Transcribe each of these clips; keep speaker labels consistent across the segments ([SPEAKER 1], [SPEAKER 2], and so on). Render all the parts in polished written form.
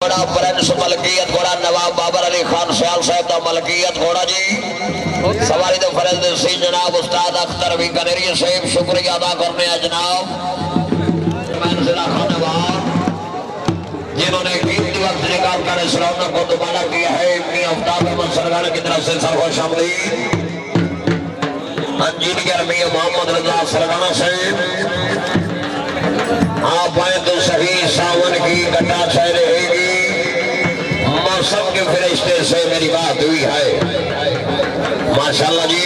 [SPEAKER 1] घोड़ा प्रिंस मलकियत घोड़ा नवाब बाबर अली खान सयाल साहब का मलकियत घोड़ा जी सवारी तो फरज सी जनाब उस्ताद अख्तर भी कनेरी साहब शुक्रिया अदा करने हैं जनाब जिला खान नवाब जिन्होंने कीमती वक्त निकाल कर इस रौनक को दोबारा किया है इतनी अफ्ताब अहमद सरगाना की तरफ से सरगोश अमली इंजीनियर मियां मोहम्मद रजा सरगाना साहब आप आए तो सही सावन की घटा छाई रहेगी मौसम के फरिश्ते से मेरी बात हुई है माशाल्लाह जी।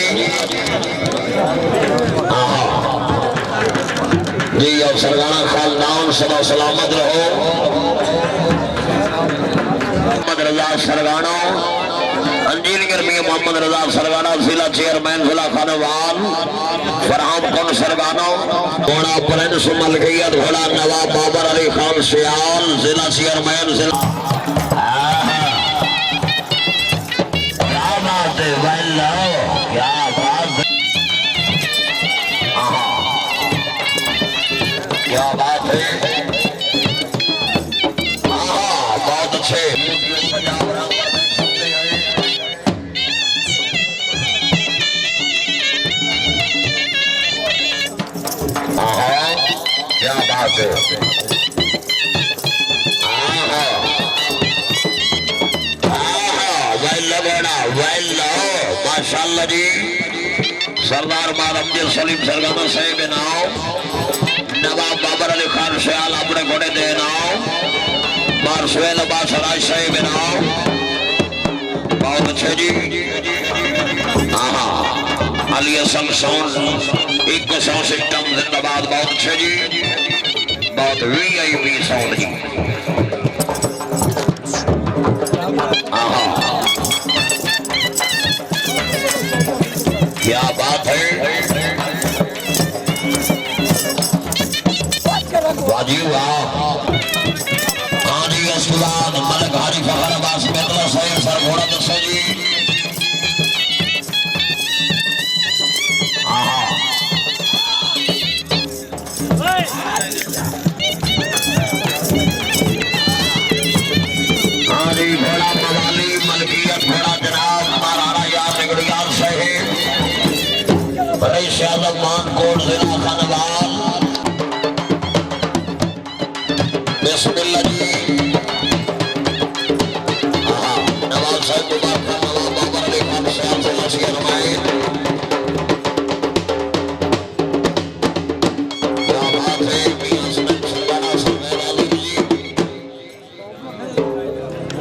[SPEAKER 1] जी और सरगाना खानदान सदा सलामत रहो। मोहम्मद रजा सरगाना इंजीनियर मियां मोहम्मद रजा सरगाना जिला चेयरमैन जिला खानवान फरहाम कौन सरगाना घोड़ा प्रिंस मलकियत घोड़ा नवाब बाबर अली खान सयाल जिला चेयरमैन जिला क्या बात है बहुत अच्छे क्या बात है माशाल्लाह जी। सरदार अब्दुल सलीम सरगाना साहब नाव नवाब बाबर अली खान सयाल अपने घोड़े दे नाव मार्शवेल अब्बास राज साहब नाव बहुत अच्छे जी। अली असम साउंड एक साउंड सिस्टम जिंदाबाद बहुत अच्छे जी बहुत वीआईपी साउंड जी। क्या बात है वाजी वाह हाँ जी अस्पताल